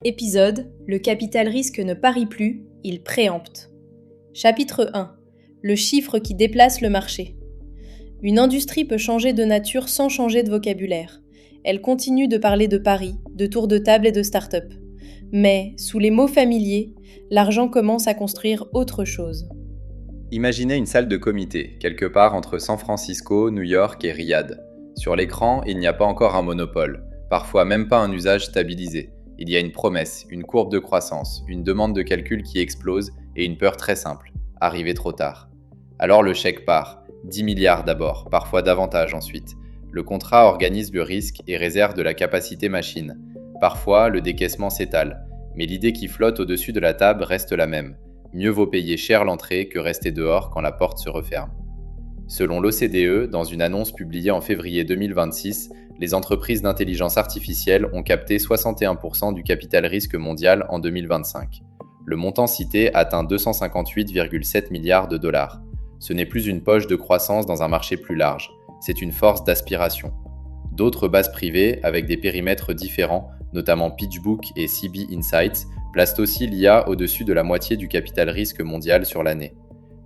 Épisode: Le capital risque ne parie plus, il préempte. Chapitre 1: Le chiffre qui déplace le marché. Une industrie peut changer de nature sans changer de vocabulaire. Elle continue de parler de paris, de tours de table et de start-up. Mais, sous les mots familiers, l'argent commence à construire autre chose. Imaginez une salle de comité, quelque part entre San Francisco, New York et Riyad. Sur l'écran, il n'y a pas encore un monopole, parfois même pas un usage stabilisé. Il y a une promesse, une courbe de croissance, une demande de calcul qui explose et une peur très simple, arriver trop tard. Alors le chèque part, 10 milliards d'abord, parfois davantage ensuite. Le contrat organise le risque et réserve de la capacité machine. Parfois, le décaissement s'étale, mais l'idée qui flotte au-dessus de la table reste la même. Mieux vaut payer cher l'entrée que rester dehors quand la porte se referme. Selon l'OCDE, dans une annonce publiée en février 2026, les entreprises d'intelligence artificielle ont capté 61% du capital risque mondial en 2025. Le montant cité atteint 258,7 milliards de dollars. Ce n'est plus une poche de croissance dans un marché plus large, c'est une force d'aspiration. D'autres bases privées, avec des périmètres différents, notamment PitchBook et CB Insights, placent aussi l'IA au-dessus de la moitié du capital risque mondial sur l'année.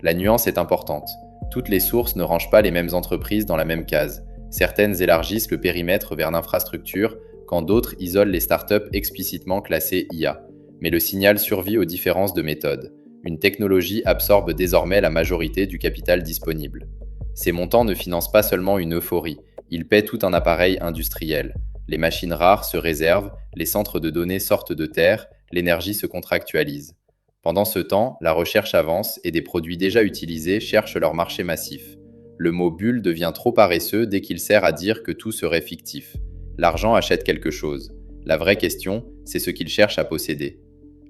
La nuance est importante. Toutes les sources ne rangent pas les mêmes entreprises dans la même case. Certaines élargissent le périmètre vers l'infrastructure, quand d'autres isolent les startups explicitement classées IA. Mais le signal survit aux différences de méthode. Une technologie absorbe désormais la majorité du capital disponible. Ces montants ne financent pas seulement une euphorie, ils paient tout un appareil industriel. Les machines rares se réservent, les centres de données sortent de terre, l'énergie se contractualise. Pendant ce temps, la recherche avance et des produits déjà utilisés cherchent leur marché massif. Le mot bulle devient trop paresseux dès qu'il sert à dire que tout serait fictif. L'argent achète quelque chose. La vraie question, c'est ce qu'il cherche à posséder.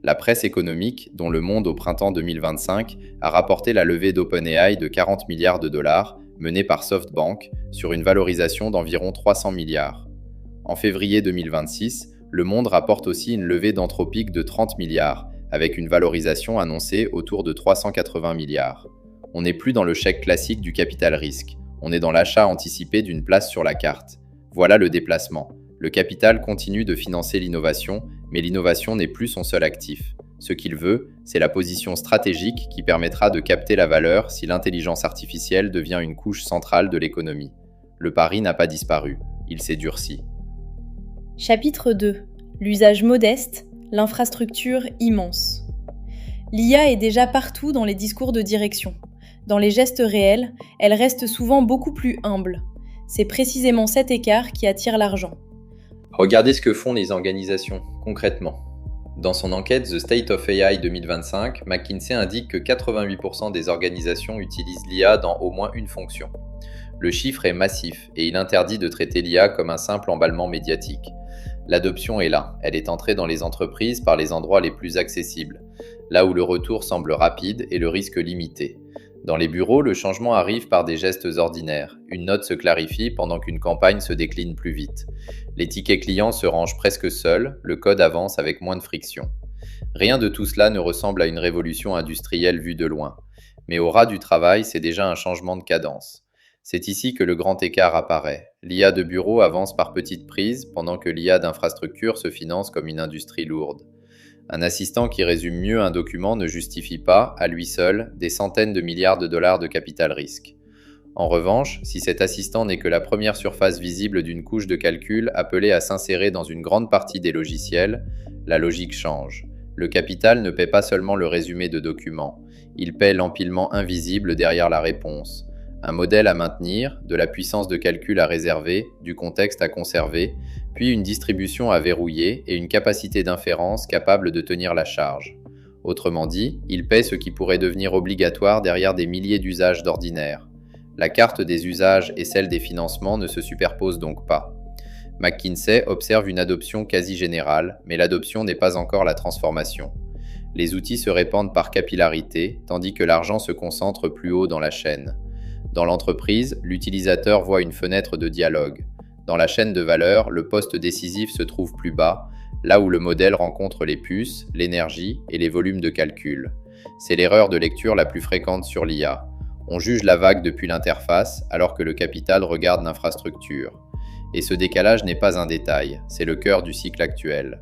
La presse économique, dont Le Monde au printemps 2025, a rapporté la levée d'OpenAI de 40 milliards de dollars, menée par SoftBank, sur une valorisation d'environ 300 milliards. En février 2026, Le Monde rapporte aussi une levée d'Anthropic de 30 milliards, avec une valorisation annoncée autour de 380 milliards. On n'est plus dans le chèque classique du capital risque, on est dans l'achat anticipé d'une place sur la carte. Voilà le déplacement. Le capital continue de financer l'innovation, mais l'innovation n'est plus son seul actif. Ce qu'il veut, c'est la position stratégique qui permettra de capter la valeur si l'intelligence artificielle devient une couche centrale de l'économie. Le pari n'a pas disparu, il s'est durci. Chapitre 2: L'usage modeste, l'infrastructure immense. L'IA est déjà partout dans les discours de direction. Dans les gestes réels, elle reste souvent beaucoup plus humble. C'est précisément cet écart qui attire l'argent. Regardez ce que font les organisations, concrètement. Dans son enquête The State of AI 2025, McKinsey indique que 88% des organisations utilisent l'IA dans au moins une fonction. Le chiffre est massif et il interdit de traiter l'IA comme un simple emballement médiatique. L'adoption est là, elle est entrée dans les entreprises par les endroits les plus accessibles, là où le retour semble rapide et le risque limité. Dans les bureaux, le changement arrive par des gestes ordinaires. Une note se clarifie pendant qu'une campagne se décline plus vite. Les tickets clients se rangent presque seuls, le code avance avec moins de friction. Rien de tout cela ne ressemble à une révolution industrielle vue de loin. Mais au ras du travail, c'est déjà un changement de cadence. C'est ici que le grand écart apparaît. L'IA de bureau avance par petites prises, pendant que l'IA d'infrastructure se finance comme une industrie lourde. Un assistant qui résume mieux un document ne justifie pas, à lui seul, des centaines de milliards de dollars de capital risque. En revanche, si cet assistant n'est que la première surface visible d'une couche de calcul appelée à s'insérer dans une grande partie des logiciels, la logique change. Le capital ne paie pas seulement le résumé de documents, il paie l'empilement invisible derrière la réponse. Un modèle à maintenir, de la puissance de calcul à réserver, du contexte à conserver, puis une distribution à verrouiller et une capacité d'inférence capable de tenir la charge. Autrement dit, il paie ce qui pourrait devenir obligatoire derrière des milliers d'usages d'ordinaire. La carte des usages et celle des financements ne se superposent donc pas. McKinsey observe une adoption quasi générale, mais l'adoption n'est pas encore la transformation. Les outils se répandent par capillarité, tandis que l'argent se concentre plus haut dans la chaîne. Dans l'entreprise, l'utilisateur voit une fenêtre de dialogue. Dans la chaîne de valeur, le poste décisif se trouve plus bas, là où le modèle rencontre les puces, l'énergie et les volumes de calcul. C'est l'erreur de lecture la plus fréquente sur l'IA. On juge la vague depuis l'interface, alors que le capital regarde l'infrastructure. Et ce décalage n'est pas un détail, c'est le cœur du cycle actuel.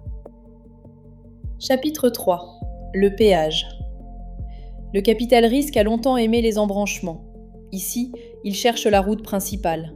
Chapitre 3. Le péage. Le capital risque a longtemps aimé les embranchements. Ici, il cherche la route principale.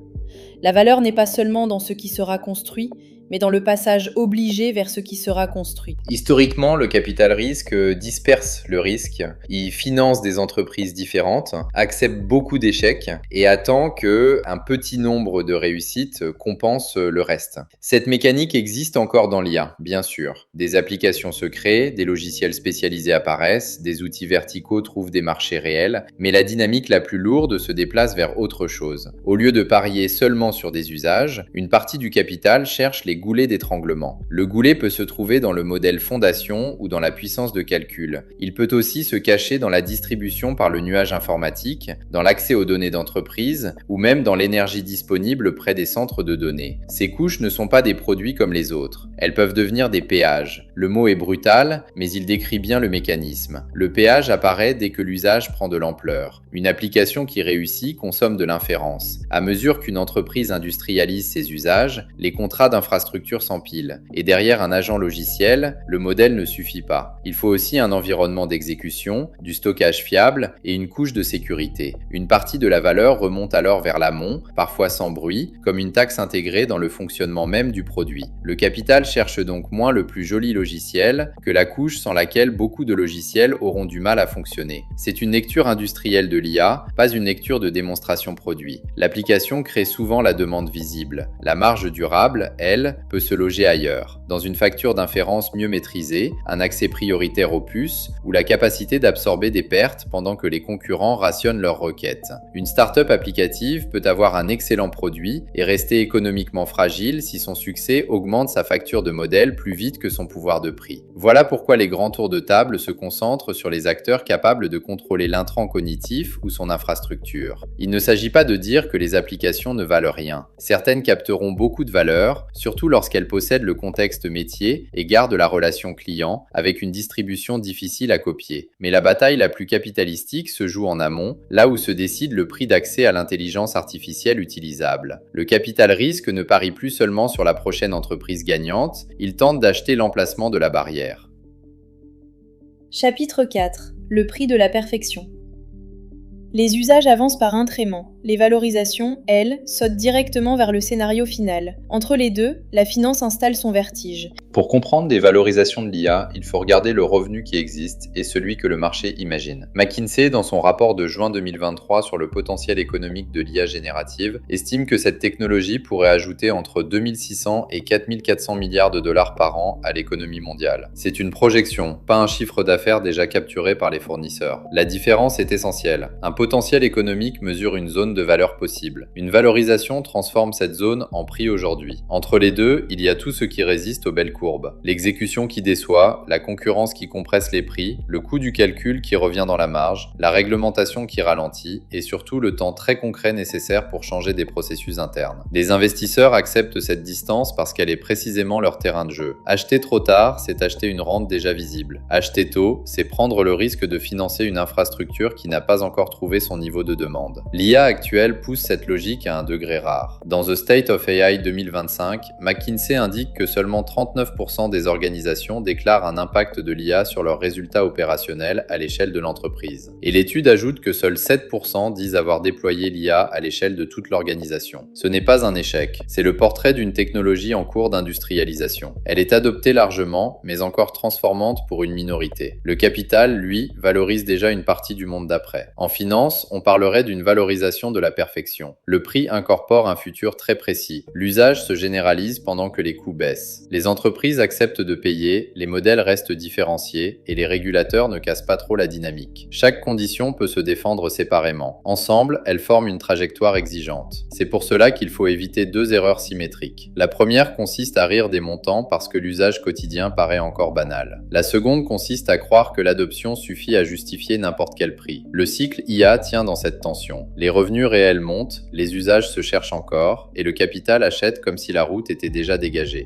La valeur n'est pas seulement dans ce qui sera construit, mais dans le passage obligé vers ce qui sera construit. Historiquement, le capital risque disperse le risque, il finance des entreprises différentes, accepte beaucoup d'échecs et attend qu'un petit nombre de réussites compense le reste. Cette mécanique existe encore dans l'IA, bien sûr. Des applications se créent, des logiciels spécialisés apparaissent, des outils verticaux trouvent des marchés réels, mais la dynamique la plus lourde se déplace vers autre chose. Au lieu de parier seulement sur des usages, une partie du capital cherche les goulets d'étranglement. Le goulet peut se trouver dans le modèle fondation ou dans la puissance de calcul. Il peut aussi se cacher dans la distribution par le nuage informatique, dans l'accès aux données d'entreprise ou même dans l'énergie disponible près des centres de données. Ces couches ne sont pas des produits comme les autres. Elles peuvent devenir des péages. Le mot est brutal, mais il décrit bien le mécanisme. Le péage apparaît dès que l'usage prend de l'ampleur. Une application qui réussit consomme de l'inférence. À mesure qu'une entreprise industrialise ses usages, les contrats d'infrastructure s'empilent. Et derrière un agent logiciel, le modèle ne suffit pas. Il faut aussi un environnement d'exécution, du stockage fiable et une couche de sécurité. Une partie de la valeur remonte alors vers l'amont, parfois sans bruit, comme une taxe intégrée dans le fonctionnement même du produit. Le capital cherche donc moins le plus joli logiciel que la couche sans laquelle beaucoup de logiciels auront du mal à fonctionner. C'est une lecture industrielle de l'IA, pas une lecture de démonstration produit. L'application crée souvent la demande visible. La marge durable, elle, peut se loger ailleurs, dans une facture d'inférence mieux maîtrisée, un accès prioritaire aux puces ou la capacité d'absorber des pertes pendant que les concurrents rationnent leurs requêtes. Une start-up applicative peut avoir un excellent produit et rester économiquement fragile si son succès augmente sa facture de modèle plus vite que son pouvoir de prix. Voilà pourquoi les grands tours de table se concentrent sur les acteurs capables de contrôler l'intrant cognitif ou son infrastructure. Il ne s'agit pas de dire que les applications ne valent rien. Certaines capteront beaucoup de valeur, surtout lorsqu'elles possèdent le contexte métier et gardent la relation client avec une distribution difficile à copier. Mais la bataille la plus capitalistique se joue en amont, là où se décide le prix d'accès à l'intelligence artificielle utilisable. Le capital risque ne parie plus seulement sur la prochaine entreprise gagnante, il tente d'acheter l'emplacement de la barrière. Chapitre 4. Le prix de la perfection. Les usages avancent par un trément. Les valorisations, elles, sautent directement vers le scénario final. Entre les deux, la finance installe son vertige. Pour comprendre des valorisations de l'IA, il faut regarder le revenu qui existe et celui que le marché imagine. McKinsey, dans son rapport de juin 2023 sur le potentiel économique de l'IA générative, estime que cette technologie pourrait ajouter entre 2600 et 4400 milliards de dollars par an à l'économie mondiale. C'est une projection, pas un chiffre d'affaires déjà capturé par les fournisseurs. La différence est essentielle. Un potentiel économique mesure une zone de valeur possible. Une valorisation transforme cette zone en prix aujourd'hui. Entre les deux, il y a tout ce qui résiste aux belles courbes. L'exécution qui déçoit, la concurrence qui compresse les prix, le coût du calcul qui revient dans la marge, la réglementation qui ralentit et surtout le temps très concret nécessaire pour changer des processus internes. Les investisseurs acceptent cette distance parce qu'elle est précisément leur terrain de jeu. Acheter trop tard, c'est acheter une rente déjà visible. Acheter tôt, c'est prendre le risque de financer une infrastructure qui n'a pas encore trouvé son niveau de demande. L'IA actuelle pousse cette logique à un degré rare. Dans The State of AI 2025, McKinsey indique que seulement 39% des organisations déclarent un impact de l'IA sur leurs résultats opérationnels à l'échelle de l'entreprise. Et l'étude ajoute que seuls 7% disent avoir déployé l'IA à l'échelle de toute l'organisation. Ce n'est pas un échec, c'est le portrait d'une technologie en cours d'industrialisation. Elle est adoptée largement, mais encore transformante pour une minorité. Le capital, lui, valorise déjà une partie du monde d'après. En finance, on parlerait d'une valorisation de la perfection. Le prix incorpore un futur très précis. L'usage se généralise pendant que les coûts baissent. Les entreprises acceptent de payer, les modèles restent différenciés et les régulateurs ne cassent pas trop la dynamique. Chaque condition peut se défendre séparément. Ensemble, elles forment une trajectoire exigeante. C'est pour cela qu'il faut éviter deux erreurs symétriques. La première consiste à rire des montants parce que l'usage quotidien paraît encore banal. La seconde consiste à croire que l'adoption suffit à justifier n'importe quel prix. Le cycle IA tient dans cette tension. Les revenus réels montent, les usages se cherchent encore, et le capital achète comme si la route était déjà dégagée.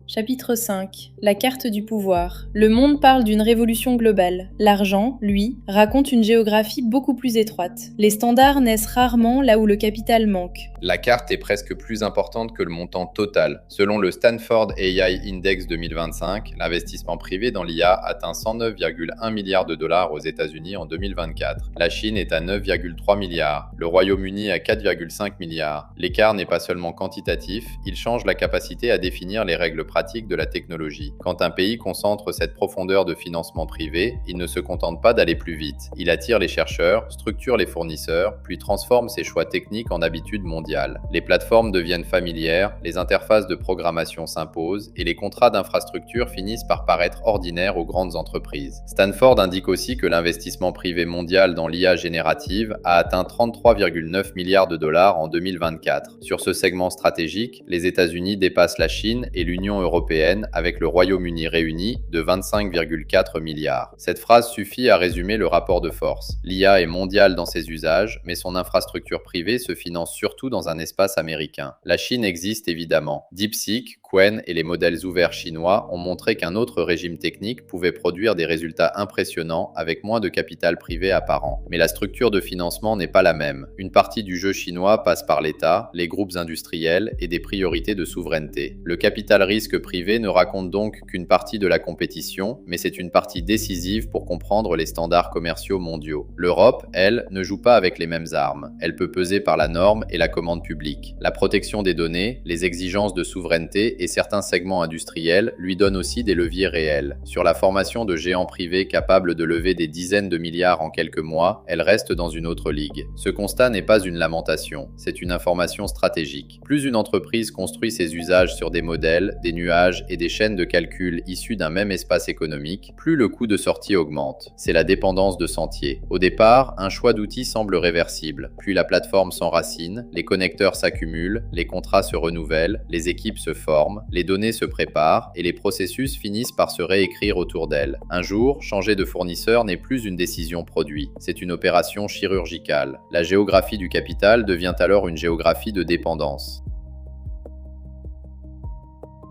Chapitre 5. La carte du pouvoir. Le monde parle d'une révolution globale. L'argent, lui, raconte une géographie beaucoup plus étroite. Les standards naissent rarement là où le capital manque. La carte est presque plus importante que le montant total. Selon le Stanford AI Index 2025, l'investissement privé dans l'IA atteint 109,1 milliards de dollars aux États-Unis en 2024. La Chine est à 9,3 milliards, le Royaume-Uni à 4,5 milliards. L'écart n'est pas seulement quantitatif, il change la capacité à définir les règles pratiques de la technologie. Quand un pays concentre cette profondeur de financement privé, il ne se contente pas d'aller plus vite. Il attire les chercheurs, structure les fournisseurs, puis transforme ses choix techniques en habitudes mondiales. Les plateformes deviennent familières, les interfaces de programmation s'imposent et les contrats d'infrastructure finissent par paraître ordinaires aux grandes entreprises. Stanford indique aussi que l'investissement privé mondial dans l'IA générative a atteint 33,9 milliards de dollars en 2024. Sur ce segment stratégique, les États-Unis dépassent la Chine et l'Union européenne avec le Royaume-Uni réuni de 25,4 milliards. Cette phrase suffit à résumer le rapport de force. L'IA est mondiale dans ses usages, mais son infrastructure privée se finance surtout dans un espace américain. La Chine existe évidemment. DeepSeek, Qwen et les modèles ouverts chinois ont montré qu'un autre régime technique pouvait produire des résultats impressionnants avec moins de capital privé apparent. Mais la structure de financement n'est pas la même. Une partie du jeu chinois passe par l'État, les groupes industriels et des priorités de souveraineté. Le capital risque privé ne raconte donc qu'une partie de la compétition, mais c'est une partie décisive pour comprendre les standards commerciaux mondiaux. L'Europe, elle, ne joue pas avec les mêmes armes. Elle peut peser par la norme et la commande publique. La protection des données, les exigences de souveraineté et certains segments industriels lui donnent aussi des leviers réels. Sur la formation de géants privés capables de lever des dizaines de milliards en quelques mois, elle reste dans une autre ligue. Ce constat n'est pas une lamentation, c'est une information stratégique. Plus une entreprise construit ses usages sur des modèles, des nuages et des chaînes de calcul issues d'un même espace économique, plus le coût de sortie augmente. C'est la dépendance de Sentier. Au départ, un choix d'outils semble réversible. Puis la plateforme s'enracine, les connecteurs s'accumulent, les contrats se renouvellent, les équipes se forment, les données se préparent et les processus finissent par se réécrire autour d'elle. Un jour, changer de fournisseur n'est plus une décision produit, c'est une opération chirurgicale. La géographie du capital devient alors une géographie de dépendance.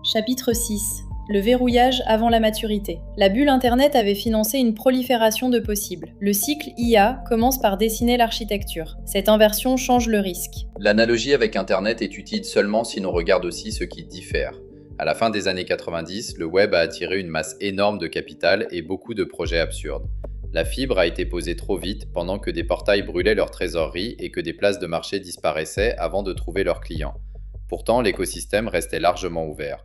Chapitre 6. Le verrouillage avant la maturité. La bulle Internet avait financé une prolifération de possibles. Le cycle IA commence par dessiner l'architecture. Cette inversion change le risque. L'analogie avec Internet est utile seulement si l'on regarde aussi ce qui diffère. À la fin des années 90, le web a attiré une masse énorme de capital et beaucoup de projets absurdes. La fibre a été posée trop vite pendant que des portails brûlaient leur trésorerie et que des places de marché disparaissaient avant de trouver leurs clients. Pourtant, l'écosystème restait largement ouvert.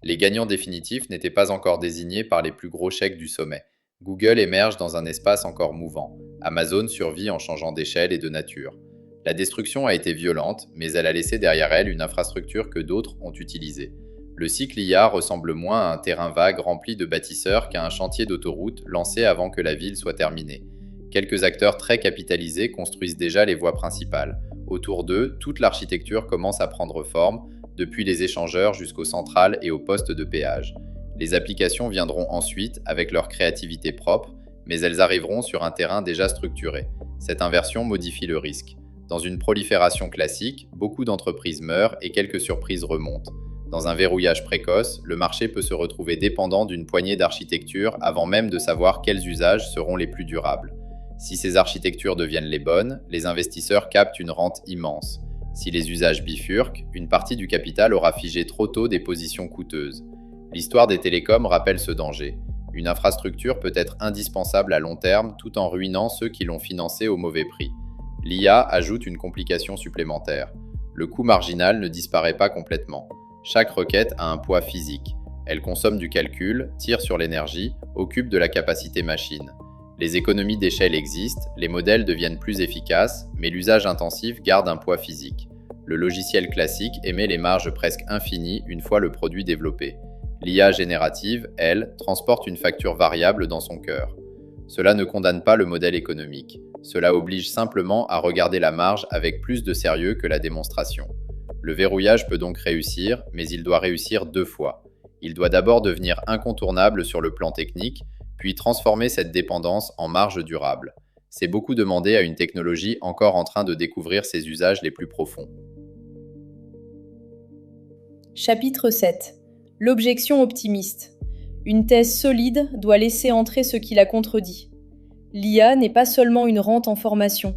Les gagnants définitifs n'étaient pas encore désignés par les plus gros chèques du sommet. Google émerge dans un espace encore mouvant. Amazon survit en changeant d'échelle et de nature. La destruction a été violente, mais elle a laissé derrière elle une infrastructure que d'autres ont utilisée. Le cycle IA ressemble moins à un terrain vague rempli de bâtisseurs qu'à un chantier d'autoroute lancé avant que la ville soit terminée. Quelques acteurs très capitalisés construisent déjà les voies principales. Autour d'eux, toute l'architecture commence à prendre forme, depuis les échangeurs jusqu'aux centrales et aux postes de péage. Les applications viendront ensuite avec leur créativité propre, mais elles arriveront sur un terrain déjà structuré. Cette inversion modifie le risque. Dans une prolifération classique, beaucoup d'entreprises meurent et quelques surprises remontent. Dans un verrouillage précoce, le marché peut se retrouver dépendant d'une poignée d'architectures avant même de savoir quels usages seront les plus durables. Si ces architectures deviennent les bonnes, les investisseurs captent une rente immense. Si les usages bifurquent, une partie du capital aura figé trop tôt des positions coûteuses. L'histoire des télécoms rappelle ce danger. Une infrastructure peut être indispensable à long terme tout en ruinant ceux qui l'ont financée au mauvais prix. L'IA ajoute une complication supplémentaire. Le coût marginal ne disparaît pas complètement. Chaque requête a un poids physique. Elle consomme du calcul, tire sur l'énergie, occupe de la capacité machine. Les économies d'échelle existent, les modèles deviennent plus efficaces, mais l'usage intensif garde un poids physique. Le logiciel classique émet les marges presque infinies une fois le produit développé. L'IA générative, elle, transporte une facture variable dans son cœur. Cela ne condamne pas le modèle économique. Cela oblige simplement à regarder la marge avec plus de sérieux que la démonstration. Le verrouillage peut donc réussir, mais il doit réussir 2 fois. Il doit d'abord devenir incontournable sur le plan technique, puis transformer cette dépendance en marge durable. C'est beaucoup demander à une technologie encore en train de découvrir ses usages les plus profonds. Chapitre 7. L'objection optimiste. Une thèse solide doit laisser entrer ce qui la contredit. L'IA n'est pas seulement une rente en formation,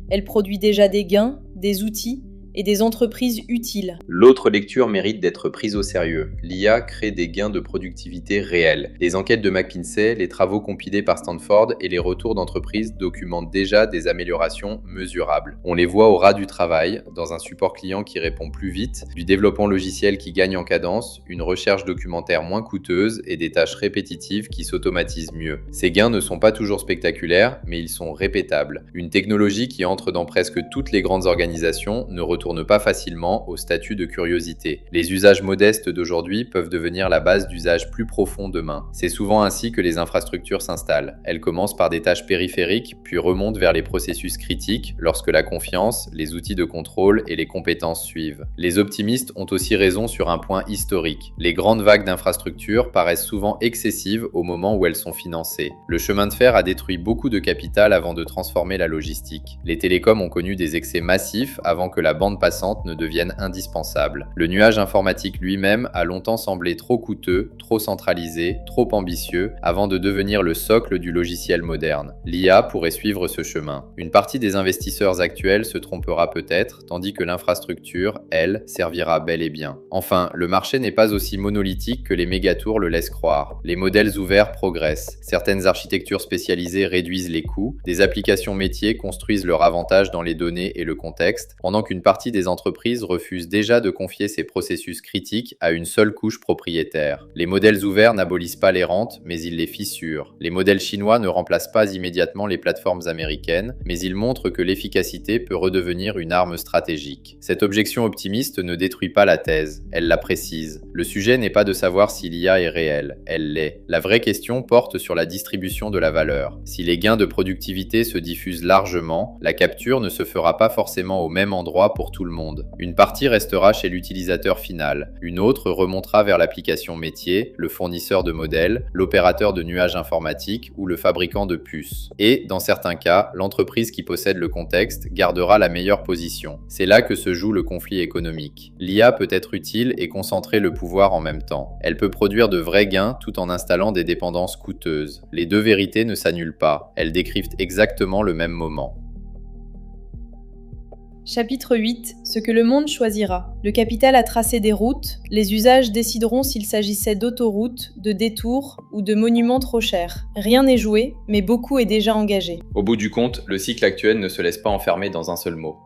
elle produit déjà des gains, des outils et des entreprises utiles. L'autre lecture mérite d'être prise au sérieux. L'IA crée des gains de productivité réels. Les enquêtes de McKinsey, les travaux compilés par Stanford et les retours d'entreprises documentent déjà des améliorations mesurables. On les voit au ras du travail, dans un support client qui répond plus vite, du développement logiciel qui gagne en cadence, une recherche documentaire moins coûteuse et des tâches répétitives qui s'automatisent mieux. Ces gains ne sont pas toujours spectaculaires, mais ils sont répétables. Une technologie qui entre dans presque toutes les grandes organisations ne retourne pas facilement au statut de curiosité. Les usages modestes d'aujourd'hui peuvent devenir la base d'usages plus profonds demain. C'est souvent ainsi que les infrastructures s'installent. Elles commencent par des tâches périphériques, puis remontent vers les processus critiques lorsque la confiance, les outils de contrôle et les compétences suivent. Les optimistes ont aussi raison sur un point historique. Les grandes vagues d'infrastructures paraissent souvent excessives au moment où elles sont financées. Le chemin de fer a détruit beaucoup de capital avant de transformer la logistique. Les télécoms ont connu des excès massifs avant que la bande passante ne devienne indispensable. Le nuage informatique lui-même a longtemps semblé trop coûteux, trop centralisé, trop ambitieux, avant de devenir le socle du logiciel moderne. L'IA pourrait suivre ce chemin. Une partie des investisseurs actuels se trompera peut-être, tandis que l'infrastructure, elle, servira bel et bien. Enfin, le marché n'est pas aussi monolithique que les mégatours le laissent croire. Les modèles ouverts progressent. Certaines architectures spécialisées réduisent les coûts, des applications métiers construisent leur avantage dans les données et le contexte, pendant qu'une partie des entreprises refusent déjà de confier ces processus critiques à une seule couche propriétaire. Les modèles ouverts n'abolissent pas les rentes, mais ils les fissurent. Les modèles chinois ne remplacent pas immédiatement les plateformes américaines, mais ils montrent que l'efficacité peut redevenir une arme stratégique. Cette objection optimiste ne détruit pas la thèse, elle la précise. Le sujet n'est pas de savoir si l'IA est réelle, elle l'est. La vraie question porte sur la distribution de la valeur. Si les gains de productivité se diffusent largement, la capture ne se fera pas forcément au même endroit pour tout le monde. Une partie restera chez l'utilisateur final, une autre remontera vers l'application métier, le fournisseur de modèles, l'opérateur de nuages informatiques ou le fabricant de puces. Et, dans certains cas, l'entreprise qui possède le contexte gardera la meilleure position. C'est là que se joue le conflit économique. L'IA peut être utile et concentrer le pouvoir en même temps. Elle peut produire de vrais gains tout en installant des dépendances coûteuses. Les deux vérités ne s'annulent pas, elles décrivent exactement le même moment. Chapitre 8. Ce que le monde choisira. Le capital a tracé des routes, les usages décideront s'il s'agissait d'autoroutes, de détours ou de monuments trop chers. Rien n'est joué, mais beaucoup est déjà engagé. Au bout du compte, le cycle actuel ne se laisse pas enfermer dans un seul mot.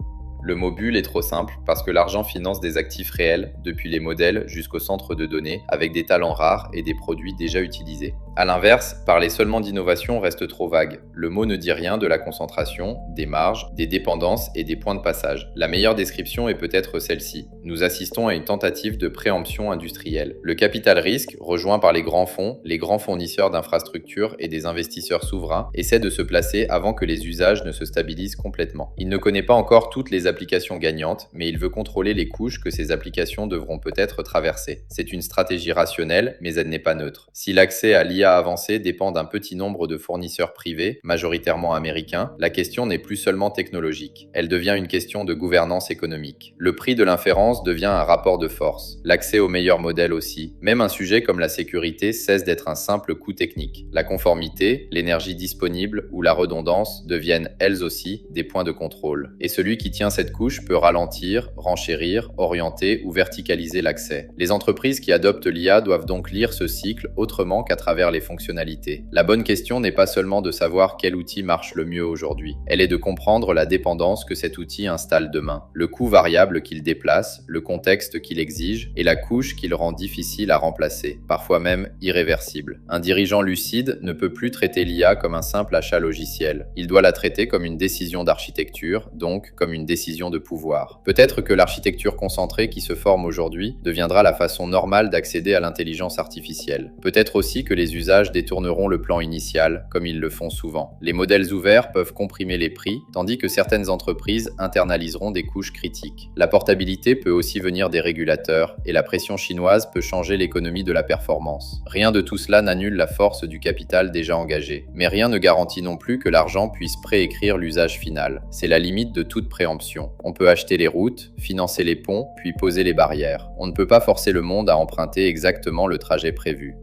Le mot bulle est trop simple parce que l'argent finance des actifs réels, depuis les modèles jusqu'au centre de données, avec des talents rares et des produits déjà utilisés. A l'inverse, parler seulement d'innovation reste trop vague. Le mot ne dit rien de la concentration, des marges, des dépendances et des points de passage. La meilleure description est peut-être celle-ci. Nous assistons à une tentative de préemption industrielle. Le capital risque, rejoint par les grands fonds, les grands fournisseurs d'infrastructures et des investisseurs souverains, essaie de se placer avant que les usages ne se stabilisent complètement. Il ne connaît pas encore toutes les applications gagnantes, mais il veut contrôler les couches que ces applications devront peut-être traverser. C'est une stratégie rationnelle, mais elle n'est pas neutre. Si l'accès à l'IA avancée dépend d'un petit nombre de fournisseurs privés, majoritairement américains, la question n'est plus seulement technologique. Elle devient une question de gouvernance économique. Le prix de l'inférence devient un rapport de force. L'accès aux meilleurs modèles aussi. Même un sujet comme la sécurité cesse d'être un simple coût technique. La conformité, l'énergie disponible ou la redondance deviennent elles aussi des points de contrôle. Et celui qui tient cette couche peut ralentir, renchérir, orienter ou verticaliser l'accès. Les entreprises qui adoptent l'IA doivent donc lire ce cycle autrement qu'à travers les fonctionnalités. La bonne question n'est pas seulement de savoir quel outil marche le mieux aujourd'hui. Elle est de comprendre la dépendance que cet outil installe demain, le coût variable qu'il déplace, le contexte qu'il exige et la couche qu'il rend difficile à remplacer, parfois même irréversible. Un dirigeant lucide ne peut plus traiter l'IA comme un simple achat logiciel. Il doit la traiter comme une décision d'architecture, donc comme une décision de pouvoir. Peut-être que l'architecture concentrée qui se forme aujourd'hui deviendra la façon normale d'accéder à l'intelligence artificielle. Peut-être aussi que les usages usages détourneront le plan initial, comme ils le font souvent. Les modèles ouverts peuvent comprimer les prix, tandis que certaines entreprises internaliseront des couches critiques. La portabilité peut aussi venir des régulateurs, et la pression chinoise peut changer l'économie de la performance. Rien de tout cela n'annule la force du capital déjà engagé. Mais rien ne garantit non plus que l'argent puisse préécrire l'usage final. C'est la limite de toute préemption. On peut acheter les routes, financer les ponts, puis poser les barrières. On ne peut pas forcer le monde à emprunter exactement le trajet prévu.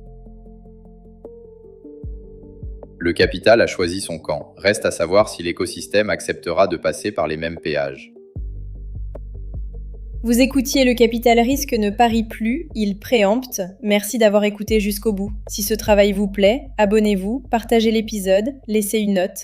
Le capital a choisi son camp. Reste à savoir si l'écosystème acceptera de passer par les mêmes péages. Vous écoutiez Le Capital Risque ne parie plus, il préempte. Merci d'avoir écouté jusqu'au bout. Si ce travail vous plaît, abonnez-vous, partagez l'épisode, laissez une note.